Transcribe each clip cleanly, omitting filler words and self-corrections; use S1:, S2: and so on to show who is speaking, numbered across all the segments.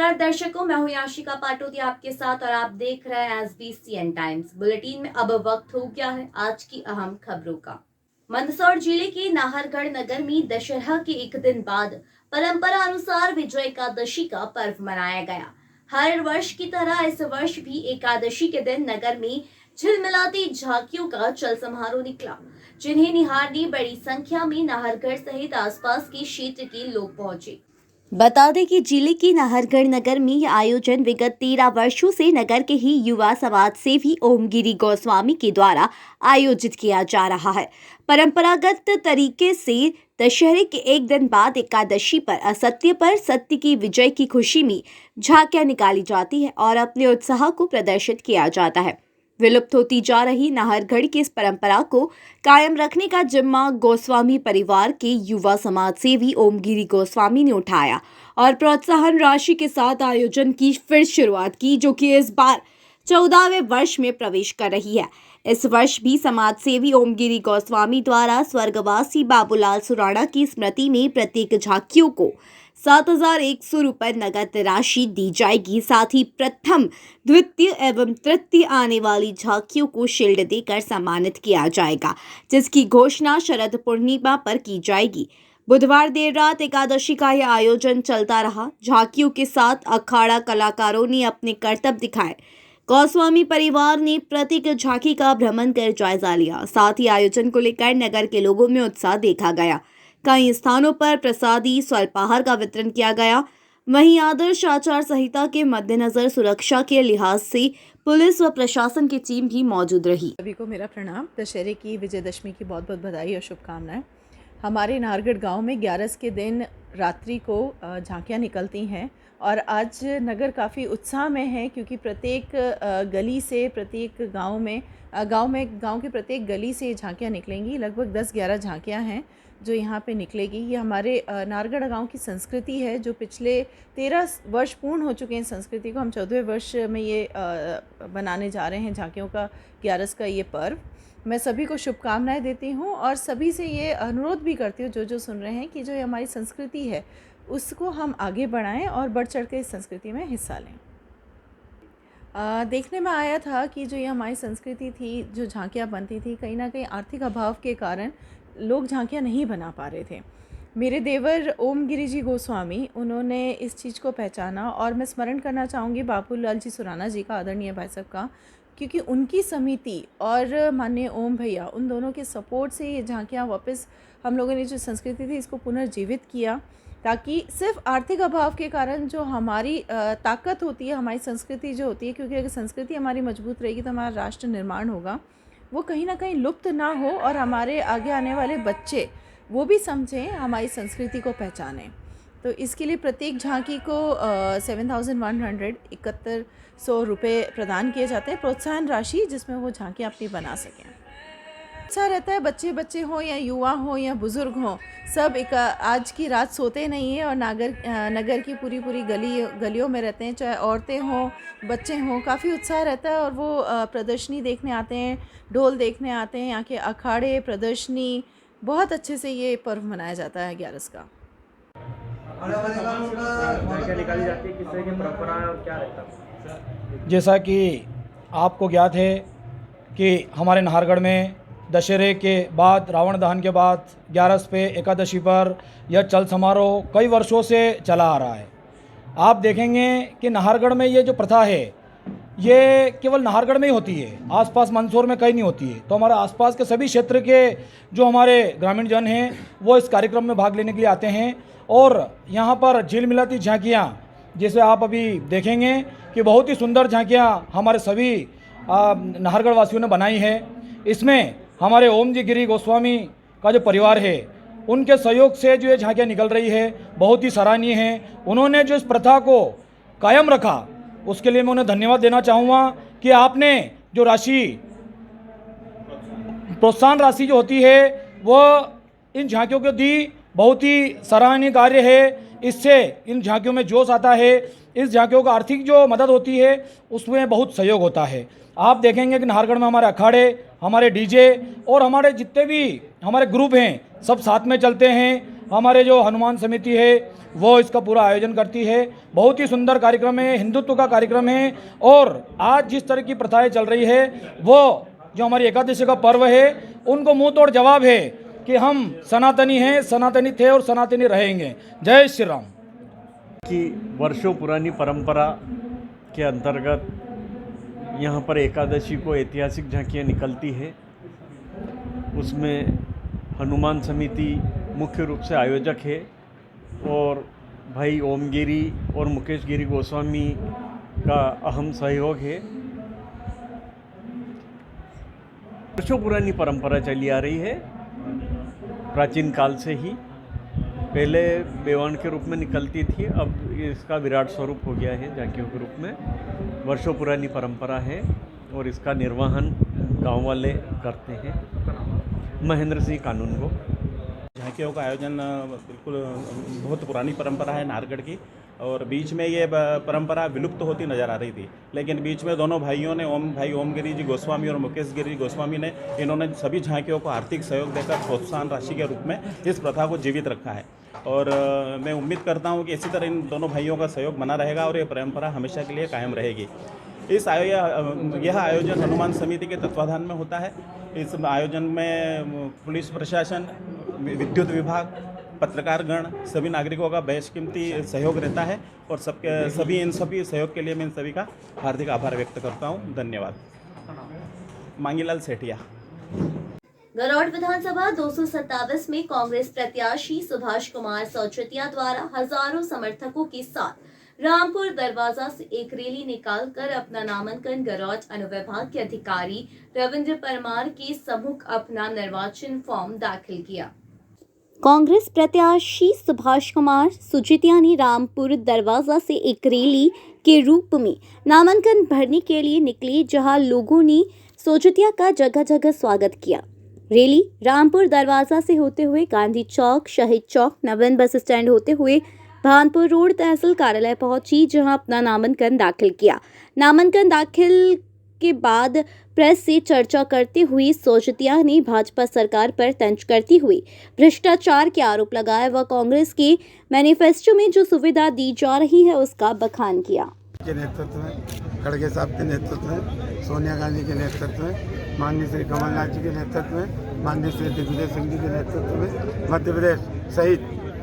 S1: नमस्कार दर्शकों, मैं हूं याशिका पाटोदी आपके साथ और आप देख रहे हैं SBCN टाइम्स बुलेटिन में। अब वक्त हो गया है आज की अहम खबरों का। मंदसौर जिले के नाहरगढ़ नगर में दशहरा के एक दिन बाद परंपरा अनुसार विजय एकादशी का पर्व मनाया गया। हर वर्ष की तरह इस वर्ष भी एकादशी के दिन नगर में झिलमिलाती झांकियों का चल समारोह निकला, जिन्हें निहारने बड़ी संख्या में नाहरगढ़ सहित आसपास के क्षेत्र के लोग पहुंचे। बता दें कि जिले के नाहरगढ़ नगर में यह आयोजन विगत 13 वर्षों से नगर के ही युवा समाज सेवी ओमगिरी गोस्वामी के द्वारा आयोजित किया जा रहा है। परंपरागत तरीके से दशहरे के एक दिन बाद एकादशी पर असत्य पर सत्य की विजय की खुशी में झांकियां निकाली जाती है और अपने उत्साह को प्रदर्शित किया जाता है। विलुप्त होती जा रही नाहरगढ़ की इस परंपरा को कायम रखने का जिम्मा गोस्वामी परिवार के युवा समाज सेवी ओमगिरी गोस्वामी ने उठाया और प्रोत्साहन राशि के साथ आयोजन की फिर शुरुआत की, जो कि इस बार 14वें वर्ष में प्रवेश कर रही है। इस वर्ष भी समाज सेवी ओमगिरी गोस्वामी द्वारा स्वर्गवासी बाबूलाल सुराणा की स्मृति में प्रत्येक झांकियों को 7,100 रुपये नगद राशि दी जाएगी। साथ ही प्रथम, द्वितीय एवं तृतीय आने वाली झांकियों को शील्ड देकर सम्मानित किया जाएगा, जिसकी घोषणा शरद पूर्णिमा पर की जाएगी। बुधवार देर रात एकादशी का यह आयोजन चलता रहा। झांकियों के साथ अखाड़ा कलाकारों ने अपने करतब दिखाए। गोस्वामी परिवार ने प्रत्येक झांकी का भ्रमण कर जायजा लिया। साथ ही आयोजन को लेकर नगर के लोगों में उत्साह देखा गया। कई स्थानों पर प्रसादी स्वल्पाहार का वितरण किया गया। वहीं आदर्श आचार संहिता के मद्देनजर सुरक्षा के लिहाज से पुलिस व प्रशासन की टीम भी मौजूद रही।
S2: सभी को मेरा प्रणाम। दशहरे की विजयदशमी की बहुत बहुत बधाई और शुभकामनाएं। हमारे नाहरगढ़ गांव में 11 के दिन रात्रि को झांकियां निकलती हैं और आज नगर काफ़ी उत्साह में है, क्योंकि प्रत्येक गली से, प्रत्येक गांव के प्रत्येक गली से झांकियां निकलेंगी। लगभग 10-11 झांकियां हैं जो यहाँ पे निकलेगी। ये हमारे नाहरगढ़ गांव की संस्कृति है, जो पिछले 13 वर्ष पूर्ण हो चुके हैं। संस्कृति को हम 14वें वर्ष में ये बनाने जा रहे हैं, झांकियों का 11 का ये पर्व। मैं सभी को शुभकामनाएं देती हूँ और सभी से ये अनुरोध भी करती हूँ, जो सुन रहे हैं, कि जो ये हमारी संस्कृति है उसको हम आगे बढ़ाएं और बढ़ चढ़ के इस संस्कृति में हिस्सा लें। देखने में आया था कि जो ये हमारी संस्कृति थी, जो झांकियाँ बनती थी, कहीं ना कहीं आर्थिक अभाव के कारण लोग झांकियाँ नहीं बना पा रहे थे। मेरे देवर ओमगिरी जी गोस्वामी, उन्होंने इस चीज़ को पहचाना और मैं स्मरण करना चाहूँगी बाबूलाल जी सुराणा जी का, आदरणीय भाई साहब का, क्योंकि उनकी समिति और माननीय ओम भैया, उन दोनों के सपोर्ट से ये झांकियाँ वापस हम लोगों ने जो संस्कृति थी इसको पुनर्जीवित किया, ताकि सिर्फ आर्थिक अभाव के कारण जो हमारी ताकत होती है, हमारी संस्कृति जो होती है, क्योंकि अगर संस्कृति हमारी मजबूत रहेगी तो हमारा राष्ट्र निर्माण होगा, वो कहीं ना कहीं लुप्त ना हो और हमारे आगे आने वाले बच्चे वो भी समझें, हमारी संस्कृति को पहचानें। तो इसके लिए प्रत्येक झांकी को 7,171 रुपये प्रदान किए जाते हैं, प्रोत्साहन राशि, जिसमें वो झांकी अपनी बना सकें। अच्छा रहता है, बच्चे हों या युवा हों या बुज़ुर्ग हों, सब एक आज की रात सोते नहीं हैं और नगर की पूरी गलियों में रहते हैं। चाहे औरतें हों, बच्चे हों, काफ़ी उत्साह रहता है और वो प्रदर्शनी देखने आते हैं, ढोल देखने आते हैं। यहाँ के अखाड़े, प्रदर्शनी, बहुत अच्छे से ये पर्व मनाया जाता है 11 का।
S3: क्या निकाली जाती है, किस तरह की परंपरा है और क्या रहता है?
S4: जैसा कि आपको ज्ञात है कि हमारे नाहरगढ़ में दशहरे के बाद, रावण दहन के बाद 11 पे एकादशी पर यह चल समारोह कई वर्षों से चला आ रहा है। आप देखेंगे कि नाहरगढ़ में ये जो प्रथा है ये केवल नाहरगढ़ में ही होती है, आसपास मंदसौर में कहीं नहीं होती है। तो हमारे आसपास के सभी क्षेत्र के जो हमारे ग्रामीण जन हैं वो इस कार्यक्रम में भाग लेने के लिए आते हैं और यहाँ पर झिलमिलाती झांकियाँ, जैसे आप अभी देखेंगे कि बहुत ही सुंदर झांकियाँ हमारे सभी नाहरगढ़ वासियों ने बनाई है। इसमें हमारे ओम जी गिरी गोस्वामी का जो परिवार है, उनके सहयोग से जो ये झांकियाँ निकल रही है, बहुत ही सराहनीय है। उन्होंने जो इस प्रथा को कायम रखा, उसके लिए मैं उन्हें धन्यवाद देना चाहूँगा कि आपने जो राशि, प्रोत्साहन राशि जो होती है वो इन झांकियों को दी, बहुत ही सराहनीय कार्य है। इससे इन झांकियों में जोश आता है, इस झांकियों का आर्थिक जो मदद होती है उसमें बहुत सहयोग होता है। आप देखेंगे कि नाहरगढ़ में हमारे अखाड़े, हमारे डीजे और हमारे जितने भी हमारे ग्रुप हैं सब साथ में चलते हैं। हमारे जो हनुमान समिति है वो इसका पूरा आयोजन करती है। बहुत ही सुंदर कार्यक्रम है, हिंदुत्व का कार्यक्रम है। और आज जिस तरह की प्रथाएं चल रही है वो जो हमारी एकादशी का पर्व है उनको मुंह तोड़ जवाब है कि हम सनातनी हैं, सनातनी थे और सनातनी रहेंगे। जय श्री राम।
S5: की वर्षों पुरानी परंपरा के अंतर्गत यहाँ पर एकादशी को ऐतिहासिक झांकियाँ निकलती है। उसमें हनुमान समिति मुख्य रूप से आयोजक है और भाई ओमगिरी और मुकेश गिरी गोस्वामी का अहम सहयोग है। वर्षों पुरानी परंपरा चली आ रही है, प्राचीन काल से ही। पहले बेवान के रूप में निकलती थी, अब इसका विराट स्वरूप हो गया है झांकियों के रूप में। वर्षों पुरानी परंपरा है और इसका निर्वहन गांव वाले करते हैं। महेंद्र सिंह कानूनगो।
S6: झांकियों का आयोजन बिल्कुल बहुत पुरानी परंपरा है नाहरगढ़ की, और बीच में ये परंपरा विलुप्त होती नज़र आ रही थी। लेकिन बीच में दोनों भाइयों ने भाई ओमगिरी जी गोस्वामी और मुकेश गिरी गोस्वामी ने इन्होंने सभी झांकियों को आर्थिक सहयोग देकर प्रोत्साहन राशि के रूप में इस प्रथा को जीवित रखा है। और मैं उम्मीद करता हूँ कि इसी तरह इन दोनों भाइयों का सहयोग बना रहेगा और ये परंपरा हमेशा के लिए कायम रहेगी। यह आयोजन हनुमान समिति के तत्वाधान में होता है। इस आयोजन में पुलिस प्रशासन, विद्युत विभाग, पत्रकारगण, सभी नागरिकों का बेशकीमती सहयोग रहता है और इन सभी सहयोग के लिए मैं इन सभी का हार्दिक आभार व्यक्त करता हूँ। धन्यवाद। मांगीलाल सेठिया।
S1: गरौड विधानसभा 227 में कांग्रेस प्रत्याशी सुभाष कुमार सौचतिया द्वारा हजारों समर्थकों के साथ रामपुर दरवाजा से एक रैली निकालकर अपना नामांकन गरौड अनुविभाग के अधिकारी रविंद्र परमार के सम्मुख अपना निर्वाचन फॉर्म दाखिल किया। कांग्रेस प्रत्याशी सुभाष कुमार सौचतिया ने रामपुर दरवाजा से एक रैली के रूप में नामांकन भरने के लिए निकले, जहां लोगों ने सौचतिया का जगह जगह स्वागत किया। रैली रामपुर दरवाजा से होते हुए गांधी चौक, शहीद चौक, नवीन बस स्टैंड होते हुए भानपुर रोड तहसील कार्यालय पहुंची, जहां अपना नामांकन दाखिल किया। नामांकन दाखिल के बाद प्रेस से चर्चा करते हुए सौचतिया ने भाजपा सरकार पर तंज करती हुई भ्रष्टाचार के आरोप लगाए व कांग्रेस के मैनिफेस्टो में जो सुविधा दी जा रही है उसका बखान किया।
S7: के नेतृत्व में, खड़गे साहब के नेतृत्व में, सोनिया गांधी के नेतृत्व में, माननीय श्री कमलनाथ जी के नेतृत्व में, माननीय श्री दिग्विजय सिंह जी के नेतृत्व में मध्य प्रदेश सहित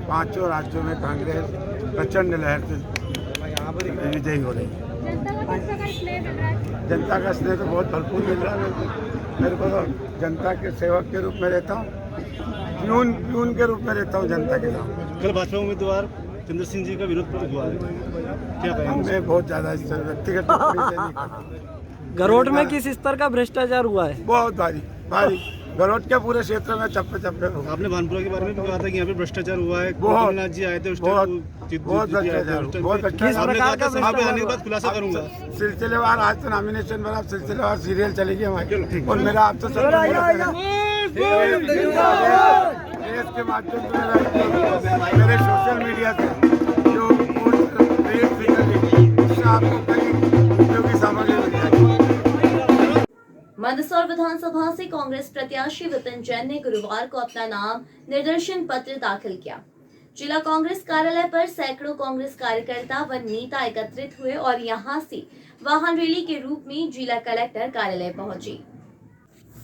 S7: 5 राज्यों में कांग्रेस प्रचंड लहर से विजयी हो रही है। जनता का स्नेह तो बहुत भरपूर मिल रहा है मेरे को। तो जनता के सेवक के रूप में रहता हूँ, प्यून के रूप में रहता हूँ जनता के साथ।
S8: कल भाजपा उम्मीदवार चंद्र सिंह जी का विरोध प्रकट हुआ है, क्या कहेंगे?
S7: मैं बहुत ज़्यादा इस व्यक्तिगत टिप्पणी से नहीं करता।
S3: गरौड में किस स्तर का भ्रष्टाचार हुआ है?
S7: बहुत भारी गरौड के पूरे क्षेत्र में चप्पे
S8: आपने भानपुरा के बारे में भी कहा था कि यहाँ पे भ्रष्टाचार हुआ है।
S7: कमलनाथ
S8: जी आए थे उस
S7: बहुत
S8: आने के बाद खुलासा करूंगा।
S7: सिलसिलेवार आज तो नॉमिनेशन पर आप सिलसिलेवार सीरियल चलेगी हमारी, और मेरा आपसे देश के माध्यम से मेरे सोशल मीडिया से जो आपको कई उपयोगी सामग्री मिल जाएगी।
S1: मंदसौर विधानसभा से कांग्रेस प्रत्याशी विपिन जैन ने गुरुवार को अपना नाम निर्देशन पत्र दाखिल किया। जिला कांग्रेस कार्यालय पर सैकड़ों कांग्रेस कार्यकर्ता व नेता एकत्रित हुए और यहां से वाहन रैली के रूप में जिला कलेक्टर कार्यालय पहुंचे।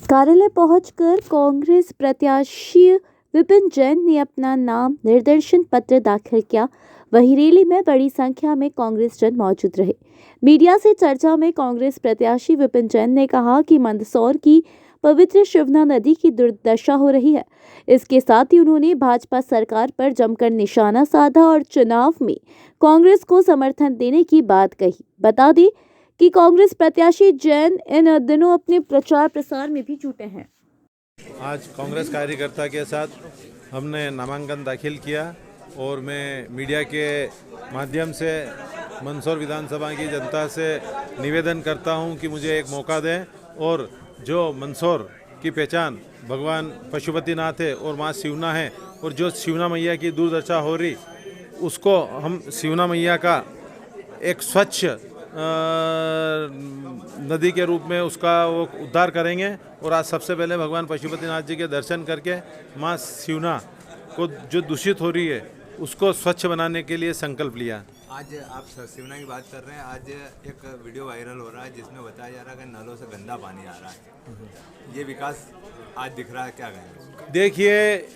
S1: कार्यालय पहुंचकर कांग्रेस प्रत्याशी विपिन जैन ने अपना नाम निर्देशन पत्र दाखिल किया। वहीं रैली में बड़ी संख्या में कांग्रेस जन मौजूद रहे। मीडिया से चर्चा में कांग्रेस प्रत्याशी विपिन जैन ने कहा कि मंदसौर की पवित्र शिवना नदी की दुर्दशा हो रही है। इसके साथ ही उन्होंने भाजपा सरकार पर जमकर निशाना साधा और चुनाव में कांग्रेस को समर्थन देने की बात कही। बता दें कि कांग्रेस प्रत्याशी जैन इन दिनों अपने प्रचार प्रसार में भी जुटे हैं।
S9: आज कांग्रेस कार्यकर्ता के साथ हमने नामांकन दाखिल किया और मैं मीडिया के माध्यम से मंदसौर विधानसभा की जनता से निवेदन करता हूं कि मुझे एक मौका दें और जो मंदसौर की पहचान भगवान पशुपतिनाथ है और माँ शिवना है और जो शिवना मैया की दुर्दशा हो रही उसको हम शिवना मैया का एक स्वच्छ नदी के रूप में उसका वो उद्धार करेंगे। और आज सबसे पहले भगवान पशुपतिनाथ जी के दर्शन करके माँ शिवना को जो दूषित हो रही है उसको स्वच्छ बनाने के लिए संकल्प लिया।
S10: आज आप शिवना की बात कर रहे हैं, आज एक वीडियो वायरल हो रहा है जिसमें बताया जा रहा है कि नलों से गंदा पानी आ रहा है। ये विकास आज दिख रहा है, क्या कहेंगे?
S9: देखिए,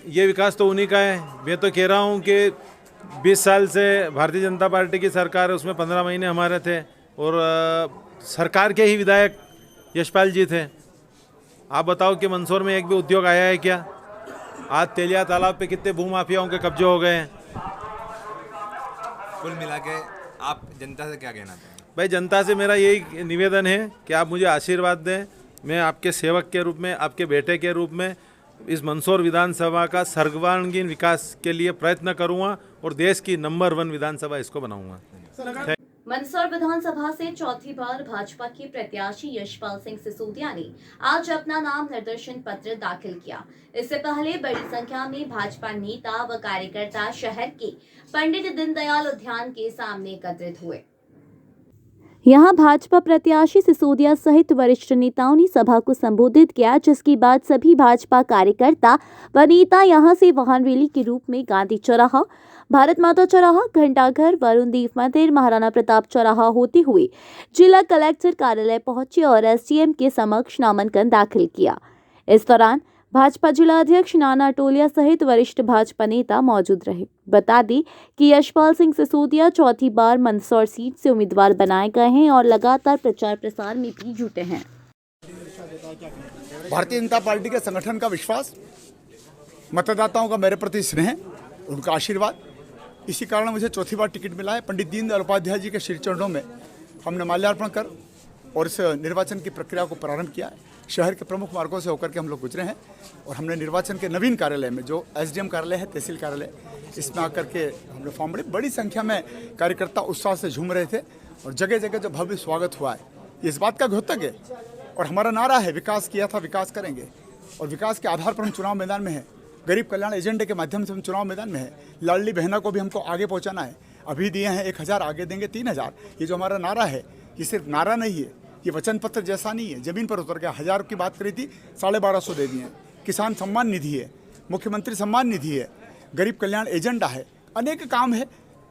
S9: ये विकास तो उन्हीं का है। मैं तो कह रहा हूँ कि 20 साल से भारतीय जनता पार्टी की सरकार है, उसमें 15 महीने हमारे थे और सरकार के ही विधायक यशपाल जी थे। आप बताओ कि मंदसौर में एक भी उद्योग आया है क्या? आज तेलिया तालाब पे कितने भूमाफियाओं के कब्जे हो गए हैं।
S10: कुल मिला के आप जनता से क्या कहना चाहेंगे?
S9: भाई, जनता से मेरा यही निवेदन है कि आप मुझे आशीर्वाद दें। मैं आपके सेवक के रूप में, आपके बेटे के रूप में इस मंदसौर विधानसभा का सर्वांगीण विकास के लिए प्रयत्न करूंगा और देश की नंबर 1 विधानसभा इसको बनाऊंगा।
S1: मंदसौर विधानसभा से चौथी बार भाजपा के प्रत्याशी यशपाल सिंह सिसोदिया ने आज अपना नाम निर्देशन पत्र दाखिल किया। इससे पहले बड़ी संख्या में भाजपा नेता व कार्यकर्ता शहर के पंडित दीनदयाल उद्यान के सामने एकत्रित हुए। यहां भाजपा प्रत्याशी सिसोदिया सहित वरिष्ठ नेताओं ने सभा को संबोधित किया, जिसके बाद सभी भाजपा कार्यकर्ता व नेता यहां से वाहन रैली के रूप में गांधी चौराहा, भारत माता चौराहा, घंटाघर, वरुण देव मंदिर, महाराणा प्रताप चौराहा होते हुए जिला कलेक्टर कार्यालय पहुंचे और एसडीएम के समक्ष नामांकन दाखिल किया। इस दौरान भाजपा जिला अध्यक्ष नाना टोलिया सहित वरिष्ठ भाजपा नेता मौजूद रहे। बता दें कि यशपाल सिंह सिसोदिया चौथी बार मंदसौर सीट से उम्मीदवार बनाए गए हैं और लगातार प्रचार प्रसार में भी जुटे हैं।
S11: भारतीय जनता पार्टी के संगठन का विश्वास, मतदाताओं का मेरे प्रति स्नेह, उनका आशीर्वाद, इसी कारण मुझे चौथी बार टिकट मिला है। पंडित दीनदयाल उपाध्याय जी के श्री चरणों में हमने माल्यार्पण कर और इस निर्वाचन की प्रक्रिया को प्रारंभ किया है। शहर के प्रमुख मार्गों से होकर के हम लोग गुजरे हैं और हमने निर्वाचन के नवीन कार्यालय में, जो एसडीएम कार्यालय है, तहसील कार्यालय, इसमें आकर के हमने फॉर्म भरे। बड़ी संख्या में कार्यकर्ता उत्साह से झूम रहे थे और जगह जगह जो भव्य स्वागत हुआ है, ये इस बात का द्योतक है। और हमारा नारा है, विकास किया था विकास करेंगे, और विकास के आधार पर हम चुनाव मैदान में हैं। गरीब कल्याण एजेंडे के माध्यम से हम चुनाव मैदान में हैं। लाडली बहना को भी हमको आगे पहुँचाना है। अभी दिए हैं 1000, आगे देंगे 3000। ये जो हमारा नारा है, ये सिर्फ नारा नहीं है, ये वचन पत्र जैसा नहीं है, जमीन पर उतर गया। 1000 की बात करी थी, 1250 दे दिए। किसान सम्मान निधि है, मुख्यमंत्री सम्मान निधि है, गरीब कल्याण एजेंडा है, अनेक काम है।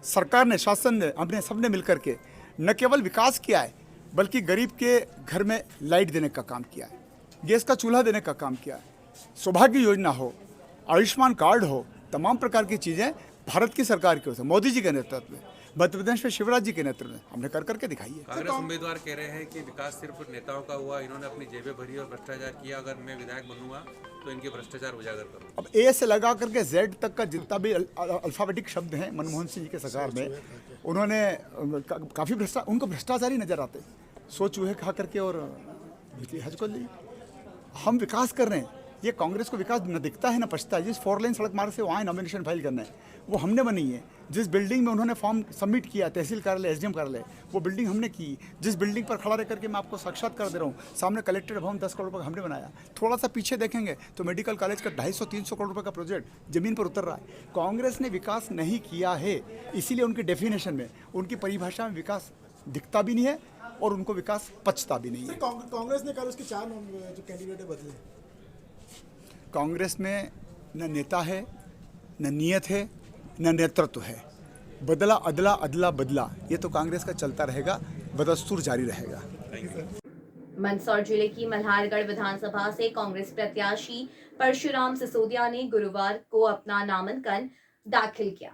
S11: सरकार ने, शासन ने, हमने सबने मिलकर के न केवल विकास किया है, बल्कि गरीब के घर में लाइट देने का काम किया है, गैस का चूल्हा देने का काम किया है, सौभाग्य योजना हो, आयुष्मान कार्ड हो, तमाम प्रकार की चीज़ें भारत की सरकार की ओर से, मोदी जी के नेतृत्व में, मध्य प्रदेश में शिवराज जी के नेतृत्व में हमने कर करके दिखाई है।
S12: कांग्रेस उम्मीदवार कह रहे हैं कि विकास सिर्फ नेताओं का हुआ, इन्होंने अपनी जेबें भरी और भ्रष्टाचार किया। अगर मैं विधायक बनूंगा तो इनके भ्रष्टाचार उजागर करूंगा।
S11: अब ए से लगा करके जेड तक का जितना भी अल्फाबेटिक शब्द हैं मनमोहन सिंह जी के सरकार में, उन्होंने काफ़ी उनको भ्रष्टाचारी नजर आते। सो चूहे खा करके और हज को ली। हम विकास कर रहे हैं, ये कांग्रेस को विकास न दिखता है न पछता है। जिस 4 लेन सड़क मार्ग से वहाँ नॉमिनेशन फाइल करना है, वो हमने बनी है। जिस बिल्डिंग में उन्होंने फॉर्म सबमिट किया, तहसील कार्यालय, एसडीएम कार्यालय, वो बिल्डिंग हमने की। जिस बिल्डिंग पर खड़ा रह करके मैं आपको साक्षात्कार दे रहा हूँ, सामने कलेक्ट्रेट भवन 10 करोड़ रुपये का हमने बनाया। थोड़ा सा पीछे देखेंगे तो मेडिकल कॉलेज का 250-300 करोड़ रुपये का प्रोजेक्ट जमीन पर उतर रहा है। कांग्रेस ने विकास नहीं किया है, इसीलिए उनकी डेफिनेशन में, उनकी परिभाषा में विकास दिखता भी नहीं है और उनको विकास पचता भी नहीं है।
S8: कांग्रेस ने कल उसके 4 जो कैंडिडेट बदले।
S11: कांग्रेस में न नेता है, न नीयत है, न नेतृत्व है। बदला अदला, अदला बदला, ये तो कांग्रेस का चलता रहेगा, बदस्तूर जारी रहेगा।
S1: मंदसौर जिले की मल्हारगढ़ विधानसभा से कांग्रेस प्रत्याशी परशुराम सिसोदिया ने गुरुवार को अपना नामांकन दाखिल किया।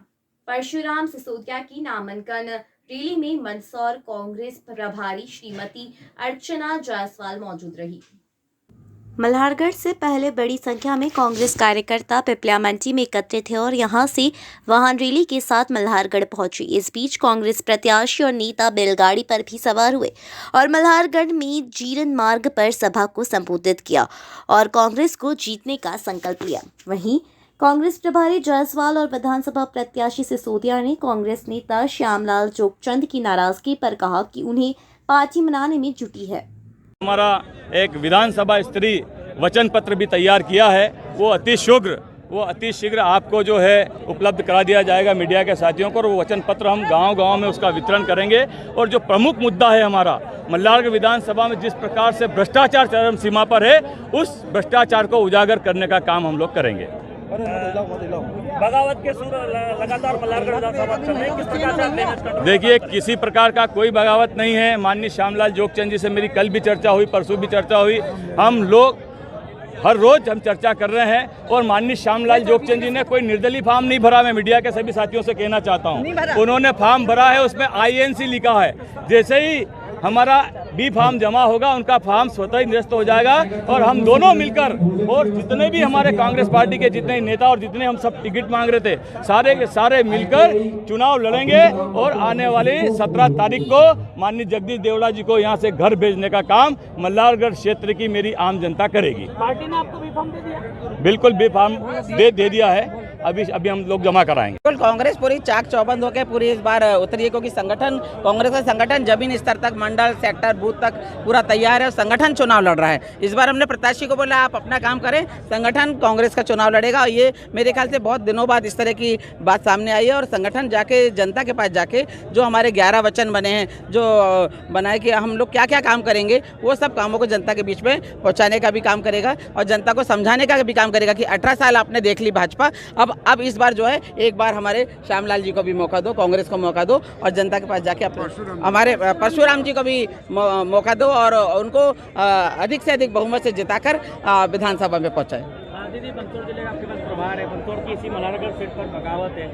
S1: परशुराम सिसोदिया की नामांकन रैली में मंदसौर कांग्रेस प्रभारी श्रीमती अर्चना जायसवाल मौजूद रही। मल्हारगढ़ से पहले बड़ी संख्या में कांग्रेस कार्यकर्ता पिपलिया मंडी में एकत्रित थे और यहां से वाहन रैली के साथ मल्हारगढ़ पहुंचे। इस बीच कांग्रेस प्रत्याशी और नेता बैलगाड़ी पर भी सवार हुए और मल्हारगढ़ में जीरन मार्ग पर सभा को संबोधित किया और कांग्रेस को जीतने का संकल्प लिया। वहीं कांग्रेस प्रभारी जायसवाल और विधानसभा प्रत्याशी सिसोदिया ने कांग्रेस नेता श्यामलाल चोकचंद की नाराजगी पर कहा कि उन्हें पार्टी बनाने में जुटी है।
S5: हमारा एक विधानसभा स्तरीय वचन पत्र भी तैयार किया है, वो अति शीघ्र आपको जो है उपलब्ध करा दिया जाएगा मीडिया के साथियों को। और वो वचन पत्र हम गांव-गांव में उसका वितरण करेंगे। और जो प्रमुख मुद्दा है हमारा मल्हारगढ़ विधानसभा में, जिस प्रकार से भ्रष्टाचार चरम सीमा पर है, उस भ्रष्टाचार को उजागर करने का काम हम लोग करेंगे।
S3: बगावत के सुर लगातार मल्हारगढ़ विधानसभा चल रहे हैं, किस प्रकार से डैमेज कंट्रोल?
S13: देखिए, किसी प्रकार का कोई बगावत नहीं है। माननीय श्यामलाल जोगचंद जी से मेरी कल भी चर्चा हुई, परसों भी चर्चा हुई। हम लोग हर रोज हम चर्चा कर रहे हैं और माननीय श्यामलाल जोगचंद जी ने कोई निर्दलीय फॉर्म नहीं भरा। मैं मीडिया के सभी साथियों से कहना चाहता हूं, उन्होंने फॉर्म भरा है, उसमें INC लिखा है। जैसे ही हमारा B फॉर्म जमा होगा, उनका फॉर्म स्वतः ही निरस्त हो जाएगा और हम दोनों मिलकर, और जितने भी हमारे कांग्रेस पार्टी के जितने नेता और जितने हम सब टिकट मांग रहे थे, सारे के सारे मिलकर चुनाव लड़ेंगे और आने वाली 17 तारीख को माननीय जगदीश देवड़ा जी को यहाँ से घर भेजने का काम मल्हारगढ़ क्षेत्र की मेरी आम जनता करेगी।
S3: पार्टी ने आपको B फॉर्म दे दिया?
S13: बिल्कुल B फॉर्म दे दिया है, अभी हम लोग जमा कराएंगे।
S14: बिल्कुल, कांग्रेस पूरी चाक चौबंद होकर पूरी इस बार उतरी है, क्योंकि संगठन, कांग्रेस का संगठन जमीन स्तर तक, मंडल, सेक्टर, बूथ तक पूरा तैयार है और संगठन चुनाव लड़ रहा है। इस बार हमने प्रत्याशी को बोला आप अपना काम करें, संगठन कांग्रेस का चुनाव लड़ेगा। और ये मेरे ख्याल से बहुत दिनों बाद इस तरह की बात सामने आई है और संगठन जाके जनता के पास जाके जो हमारे 11 वचन बने हैं, जो बनाए कि हम लोग क्या क्या काम करेंगे, वो सब कामों को जनता के बीच में पहुँचाने का भी काम करेगा और जनता को समझाने का भी काम करेगा कि 18 साल आपने देख ली भाजपा, अब इस बार जो है एक बार हमारे श्यामलाल जी को भी मौका दो, कांग्रेस को मौका दो और जनता के पास जाके अपने हमारे परशुराम जी को भी मौका दो और उनको अधिक से अधिक बहुमत से जिताकर विधानसभा में पहुंचाए।
S3: दीदी, मंदसौर जिले का आपके पास प्रभार है, मंदसौर की इसी मल्हारगढ़ सीट पर बगावत है।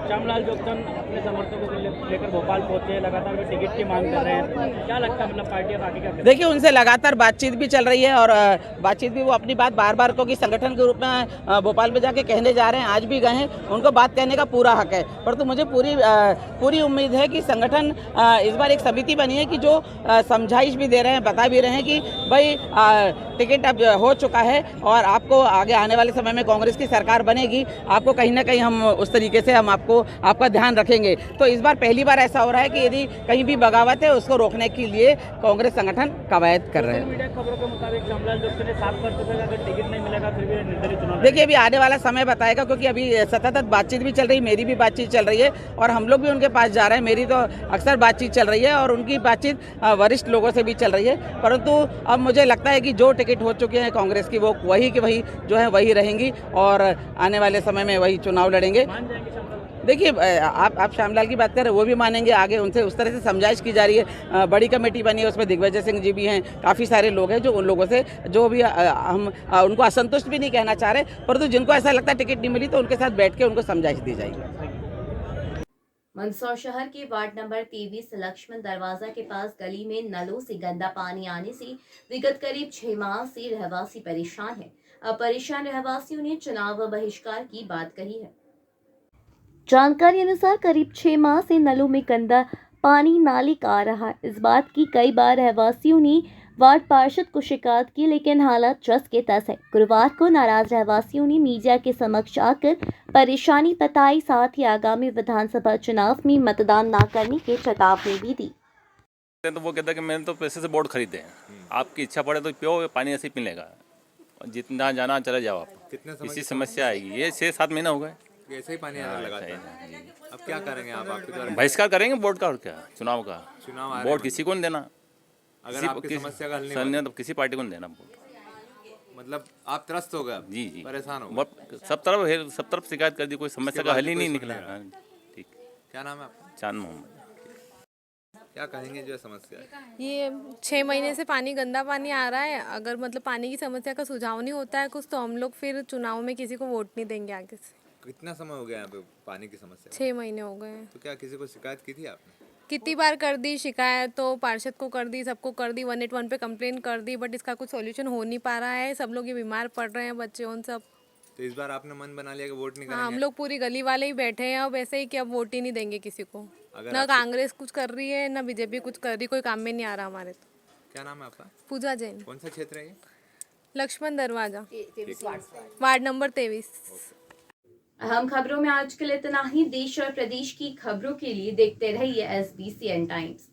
S3: श्यामलाल जोगचंद अपने समर्थकों को लेकर भोपाल पहुंचे हैं, लगातार वे टिकट की मांग कर रहे हैं, क्या लगता है मतलब पार्टी आगे क्या?
S14: देखिए, उनसे लगातार बातचीत भी चल रही है और बातचीत भी वो अपनी बात बार बार क्योंकि संगठन के रूप में भोपाल में जाके कहने जा रहे हैं, आज भी गए हैं, उनको बात कहने का पूरा हक है। परंतु मुझे पूरी उम्मीद है कि संगठन इस बार एक समिति बनी है कि जो समझाइश भी दे रहे हैं, बता भी रहे हैं कि भाई टिकट अब हो चुका है और आपको आगे आने वाले समय में कांग्रेस की सरकार बनेगी, आपको कहीं ना कहीं हम उस तरीके से हम आपका ध्यान रखेंगे। तो इस बार पहली बार ऐसा हो रहा है कि यदि कहीं भी बगावत है उसको रोकने के लिए कांग्रेस संगठन कवायद कर रहे हैं।
S3: मीडिया खबरों के मुताबिक श्यामलाल जोगचंद ने साफ कर दिया अगर टिकट नहीं मिलेगा फिर भी निर्दलीय चुनाव।
S14: देखिए, अभी आने वाला समय बताएगा, क्योंकि अभी सतत बातचीत भी चल रही है, मेरी भी बातचीत चल रही है और हम लोग भी उनके पास जा रहे हैं। मेरी तो अक्सर बातचीत चल रही है और उनकी बातचीत वरिष्ठ लोगों से भी चल रही है। परंतु अब मुझे लगता है कि जो टिकट हो चुके हैं कांग्रेस की, वो वही की वही जो है वही रहेंगी और आने वाले समय में वही चुनाव लड़ेंगे। देखिए, आप श्यामलाल की बात कर रहे हैं, वो भी मानेंगे, आगे उनसे उस तरह से समझाइश की जा रही है। बड़ी कमेटी बनी है, उसमें दिग्विजय सिंह जी भी हैं, काफ़ी सारे लोग हैं जो उन लोगों से जो भी हम उनको असंतुष्ट भी नहीं कहना चाह रहे, परंतु जिनको ऐसा लगता है टिकट नहीं मिली तो उनके साथ बैठ के उनको समझाइश दी जाएगी।
S1: मंदसौर शहर के वार्ड नंबर 23 लक्ष्मण दरवाजा के पास गली में नलों से गंदा पानी आने से विगत करीब 6 माह से रहवासी परेशान है। अब परेशान रहवासियों ने चुनाव बहिष्कार की बात कही है। जानकारी अनुसार करीब 6 माह से नलों में गंदा पानी नाले का आ रहा है। इस बात की कई बार रहवासियों ने वार्ड पार्षद को शिकायत की, लेकिन हालात जस के तस है। गुरुवार को नाराज रहवासियों ने मीडिया के समक्ष आकर परेशानी बताई, साथ ही आगामी विधानसभा चुनाव में मतदान न करने की चेतावनी भी दी।
S15: तो वो कहता है कि मैंने तो पैसे से बोर्ड खरीदे हैं, आपकी इच्छा पड़े तो पियो, पानी ऐसे ही पी लेगा, जितना जाना चले जाओ आप।
S10: कितने
S15: इसी समस्या आएगी, ये 6-7 महीने हो गए
S10: ऐसे ही पानी आने लगा था। अब क्या करेंगे आप? आपके द्वारा
S15: बहिष्कार करेंगे बोर्ड का और क्या, चुनाव का।
S10: चुनाव आ
S15: बोर्ड किसी को नहीं देना,
S10: अगर आपकी समस्या का हल नहीं
S15: तो किसी पार्टी को नहीं देना बोर्ड।
S10: मतलब आप त्रस्त हो गए?
S15: जी,
S10: परेशान हो गए?
S15: सब तरफ शिकायत कर दी, कोई समस्या का हल ही नहीं निकला। ठीक,
S10: क्या नाम है आपका?
S15: चांद मोहम्मद।
S10: क्या कहेंगे जो समस्या है?
S16: ये 6 महीने से पानी गंदा पानी आ रहा है। अगर मतलब पानी की समस्या का सुझाव नहीं होता है कुछ, तो हम लोग फिर चुनाव में किसी को वोट नहीं देंगे आगे से।
S10: कितना समय हो गया यहाँ पे पानी की समस्या?
S16: 6 महीने हो गए हैं।
S10: तो क्या किसी को शिकायत की थी आपने?
S16: कितनी बार कर दी शिकायत, तो पार्षद को कर दी, सबको कर दी, 181 पे कंप्लेन कर दी, बट इसका कुछ सॉल्यूशन हो नहीं पा रहा है। सब लोग ये बीमार पड़ रहे हैं, बच्चे उन सब।
S10: तो इस बार आपने मन बना लिया कि वोट नहीं करेंगे?
S16: हाँ, हम लोग पूरी गली वाले ही बैठे हैं अब ऐसे ही कि अब वोट ही नहीं देंगे किसी को। ना कांग्रेस कुछ कर रही है, ना बीजेपी कुछ कर रही, कोई काम में नहीं आ रहा हमारे। तो
S10: क्या नाम है आपका?
S16: पूजा जैन।
S10: कौन सा क्षेत्र है ये?
S16: लक्ष्मण दरवाजा, वार्ड नंबर 23।
S1: अहम खबरों में आज के लिए इतना ही। देश और प्रदेश की खबरों के लिए देखते रहिए SBCN टाइम्स।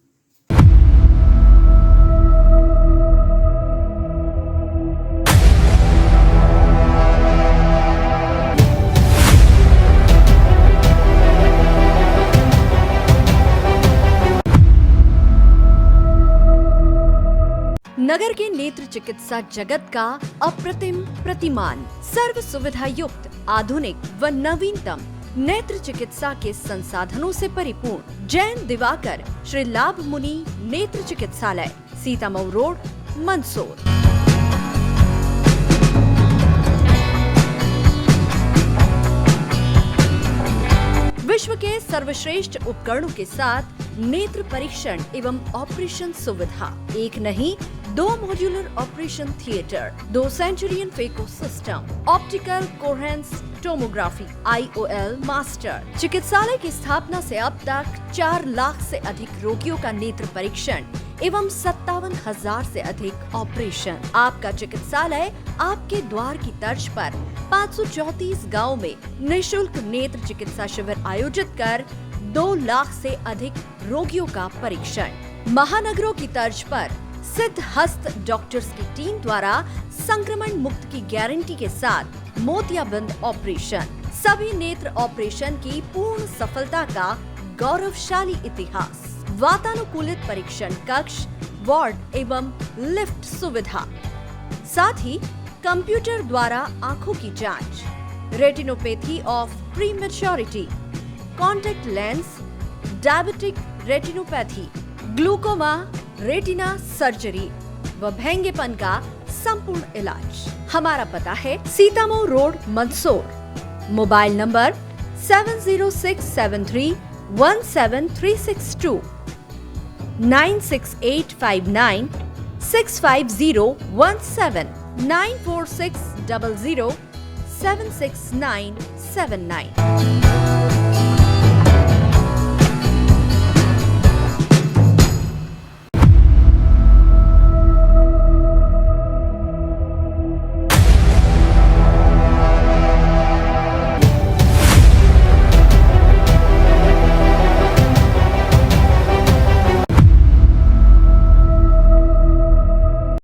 S17: नगर के नेत्र चिकित्सा जगत का अप्रतिम प्रतिमान, सर्व सुविधा युक्त, आधुनिक व नवीनतम नेत्र चिकित्सा के संसाधनों से परिपूर्ण जैन दिवाकर श्री लाभ मुनि नेत्र चिकित्सालय, सीतामऊ रोड, मंदसौर। विश्व के सर्वश्रेष्ठ उपकरणों के साथ नेत्र परीक्षण एवं ऑपरेशन सुविधा, एक नहीं 2 modular operation theatre, 2 Centurion phaco system, optical coherence tomography, IOL master. चिकित्सालय की स्थापना से अब तक 4 लाख से अधिक रोगियों का नेत्र परीक्षण एवं 57,000 से अधिक ऑपरेशन। आपका चिकित्सालय आपके द्वार की तर्ज पर 534 गाँव में निःशुल्क नेत्र चिकित्सा शिविर आयोजित कर 2 लाख से अधिक रोगियों का परीक्षण। महानगरों की तर्ज पर सिद्ध हस्त डॉक्टर्स की टीम द्वारा संक्रमण मुक्त की गारंटी के साथ मोतियाबिंद ऑपरेशन। सभी नेत्र ऑपरेशन की पूर्ण सफलता का गौरवशाली इतिहास। वातानुकूलित परीक्षण कक्ष, वार्ड एवं लिफ्ट सुविधा, साथ ही कंप्यूटर द्वारा आंखों की जांच, retinopathy of prematurity, contact lens, diabetic retinopathy, glaucoma, retina surgery व भेंगेपन का संपूर्ण इलाज। हमारा पता है Sitamau road, Mandsaur. Mobile number 7067317362, 96859 65017, 94600 76979।